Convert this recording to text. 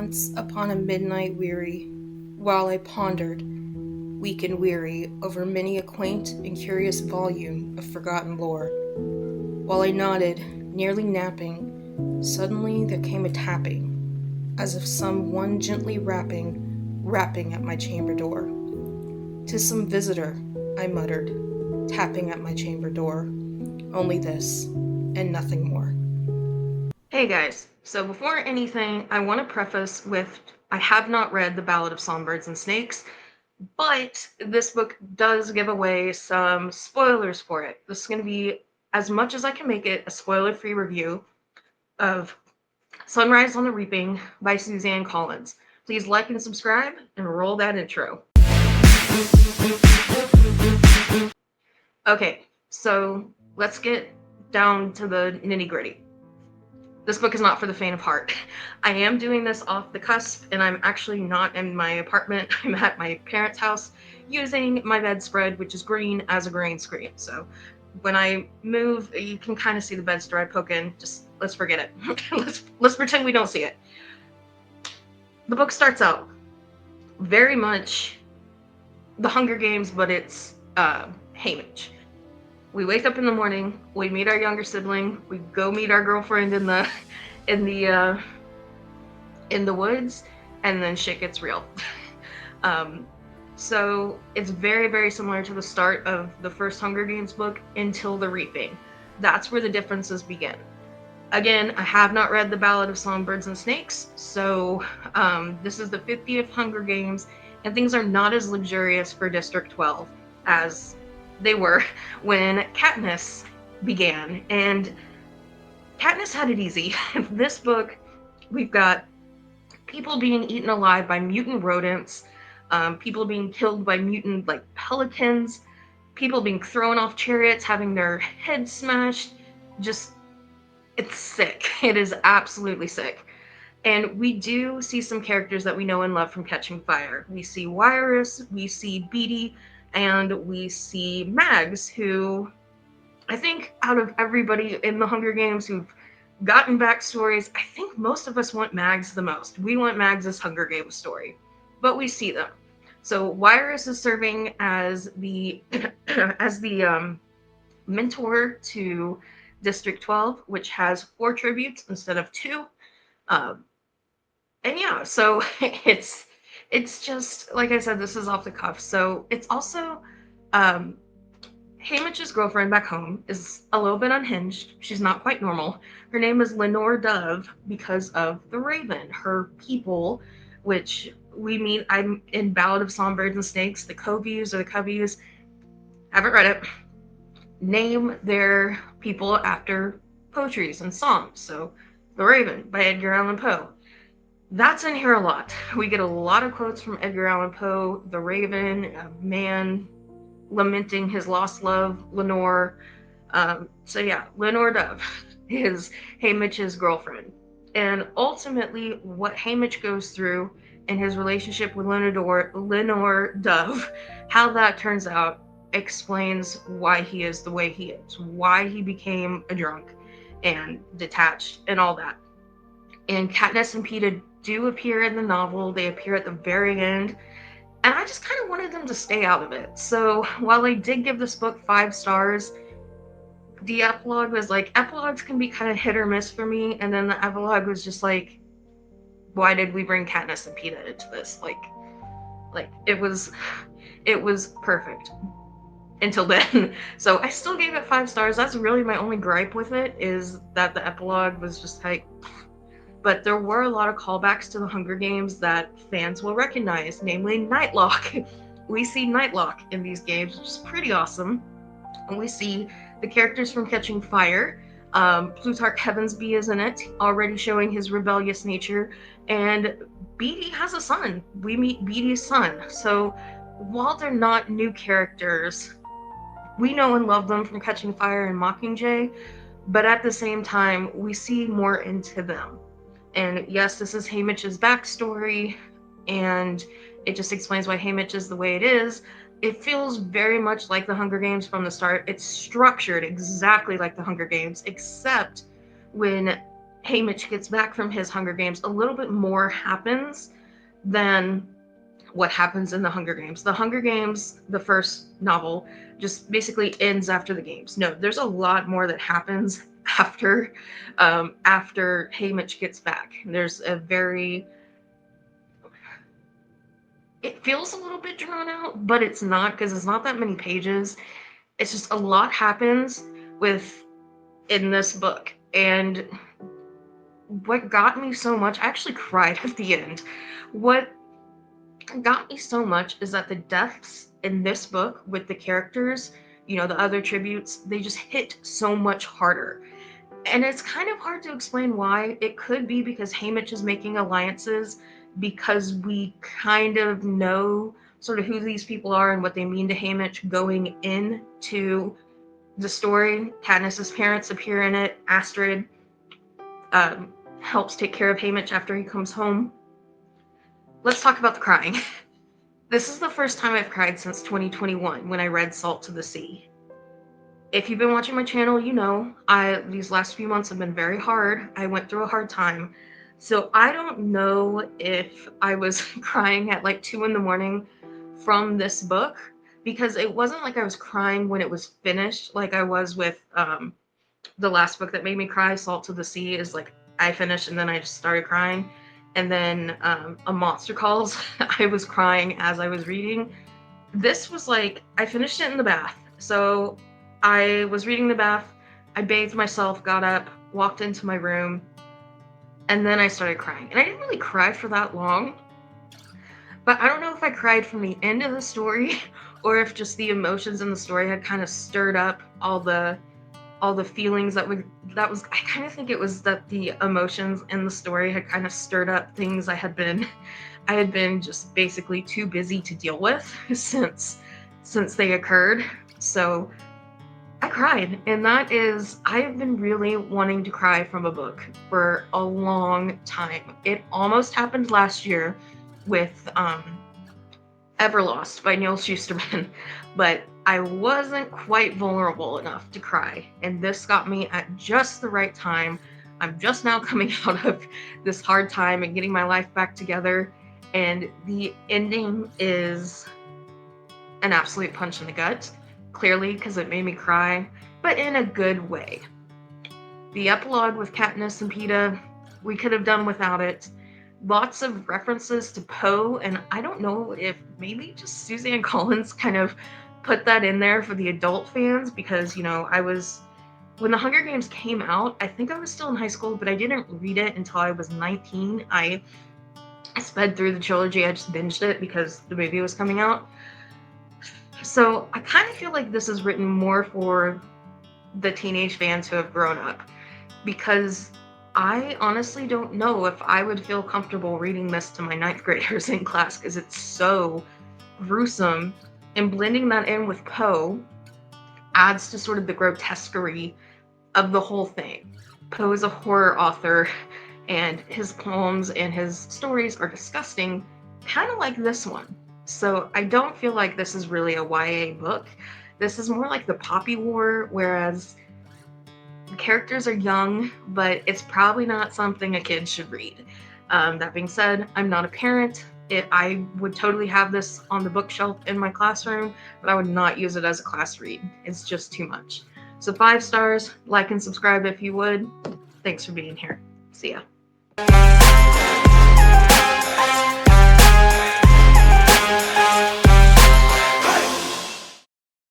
Once upon a midnight weary, while I pondered, weak and weary, over many a quaint and curious volume of forgotten lore, while I nodded, nearly napping, suddenly there came a tapping, as if some one gently rapping at my chamber door. "'Tis some visitor," I muttered, tapping at my chamber door. Only this, and nothing more. Hey guys, so before anything, I want to preface with I have not read The Ballad of Songbirds and Snakes, but this book does give away some spoilers for it. This is going to be, as much as I can make it, a spoiler-free review of Sunrise on the Reaping by Suzanne Collins. Please like and subscribe and roll that intro. Okay, so let's get down to the nitty-gritty. This book is not for the faint of heart. I am doing this off the cusp, and I'm actually not in my apartment. I'm at my parents' house using my bedspread, which is green, as a green screen. So when I move, you can kind of see the bedspread poking. Just let's forget it. let's pretend we don't see it. The book starts out very much The Hunger Games, but it's Haymitch. We wake up in the morning, we meet our younger sibling, we go meet our girlfriend in the woods, and then shit gets real. So it's very, very similar to the start of the first Hunger Games book until the Reaping. That's where the differences begin. Again, I have not read The Ballad of Songbirds and Snakes, so this is the 50th Hunger Games, and things are not as luxurious for District 12 as they were when Katniss began, and Katniss had it easy. In this book, we've got people being eaten alive by mutant rodents, people being killed by mutant, like, pelicans, people being thrown off chariots, having their heads smashed. Just, it's sick. It is absolutely sick. And we do see some characters that we know and love from Catching Fire. We see Wiress, we see Beetee, and we see Mags, who I think out of everybody in the Hunger Games who've gotten backstories, I think most of us want Mags the most. We want Mags' Hunger Games story, but we see them. So Wiress is serving as the mentor to District 12, which has 4 tributes instead of 2. And yeah, so it's just, like I said, this is off the cuff. So it's also Haymitch's girlfriend back home is a little bit unhinged. She's not quite normal. Her name is Lenore Dove because of the Raven. Her people, which we meet I'm in Ballad of Songbirds and Snakes, the Coveys or the Coveys, haven't read it, name their people after poetries and songs. So The Raven by Edgar Allan Poe. That's in here a lot. We get a lot of quotes from Edgar Allan Poe, The Raven, a man lamenting his lost love, Lenore. So yeah, Lenore Dove is Haymitch's girlfriend. And ultimately, what Haymitch goes through in his relationship with Lenore Dove, how that turns out explains why he is the way he is, why he became a drunk and detached and all that. And Katniss and Peeta do appear in the novel. They appear at the very end. And I just kind of wanted them to stay out of it. So while I did give this book 5 stars, the epilogue was like, epilogues can be kind of hit or miss for me. And then the epilogue was just like, why did we bring Katniss and Peeta into this? Like it was perfect until then. So I still gave it 5 stars. That's really my only gripe with it, is that the epilogue was just like, but there were a lot of callbacks to the Hunger Games that fans will recognize, namely Nightlock. We see Nightlock in these games, which is pretty awesome. And we see the characters from Catching Fire. Plutarch Heavensbee is in it, already showing his rebellious nature. And Beetee has a son. We meet Beetee's son. So while they're not new characters, we know and love them from Catching Fire and Mockingjay. But at the same time, we see more into them. And yes, this is Haymitch's backstory, and it just explains why Haymitch is the way it is. It feels very much like the Hunger Games from the start. It's structured exactly like the Hunger Games, except when Haymitch gets back from his Hunger Games, a little bit more happens than what happens in the Hunger Games. The Hunger Games, the first novel, just basically ends after the games. No, there's a lot more that happens after Haymitch gets back. There's a very, it feels a little bit drawn out, but it's not, because it's not that many pages. It's just a lot happens in this book. And what got me so much, I actually cried at the end. What got me so much is that the deaths in this book with the characters, the other tributes, they just hit so much harder. And it's kind of hard to explain why. It could be because Haymitch is making alliances, because we kind of know sort of who these people are and what they mean to Haymitch going into the story. Katniss's parents appear in it. Astrid helps take care of Haymitch after he comes home. Let's talk about the crying. This is the first time I've cried since 2021 when I read Salt to the Sea. If you've been watching my channel, you know these last few months have been very hard. I went through a hard time. So I don't know if I was crying at like 2 a.m. from this book, because it wasn't like I was crying when it was finished like I was with the last book that made me cry, Salt to the Sea, is like I finished and then I just started crying. And then A Monster Calls, I was crying as I was reading. This was like, I finished it in the bath. So I was reading the bath, I bathed myself, got up, walked into my room, and then I started crying. And I didn't really cry for that long, but I don't know if I cried from the end of the story or if just the emotions in the story had kind of stirred up all the feelings I kind of think it was that the emotions in the story had kind of stirred up things I had been just basically too busy to deal with since they occurred. So I cried, and I have been really wanting to cry from a book for a long time. It almost happened last year with Everlost by Neil Shusterman, but I wasn't quite vulnerable enough to cry, and this got me at just the right time. I'm just now coming out of this hard time and getting my life back together, and the ending is an absolute punch in the gut, clearly because it made me cry, but in a good way. The epilogue with Katniss and Peeta, we could have done without it. Lots of references to Poe, and I don't know if maybe just Suzanne Collins kind of put that in there for the adult fans, because when the Hunger Games came out, I think I was still in high school, but I didn't read it until I was 19. I sped through the trilogy. I just binged it because the movie was coming out. So I kind of feel like this is written more for the teenage fans who have grown up, because I honestly don't know if I would feel comfortable reading this to my 9th graders in class, because it's so gruesome, and blending that in with Poe adds to sort of the grotesquerie of the whole thing. Poe is a horror author, and his poems and his stories are disgusting, kind of like this one. So I don't feel like this is really a YA book. This is more like the Poppy War, whereas the characters are young, but it's probably not something a kid should read. That being said, I'm not a parent. I would totally have this on the bookshelf in my classroom, but I would not use it as a class read. It's just too much. So 5 stars, like and subscribe if you would. Thanks for being here. See ya.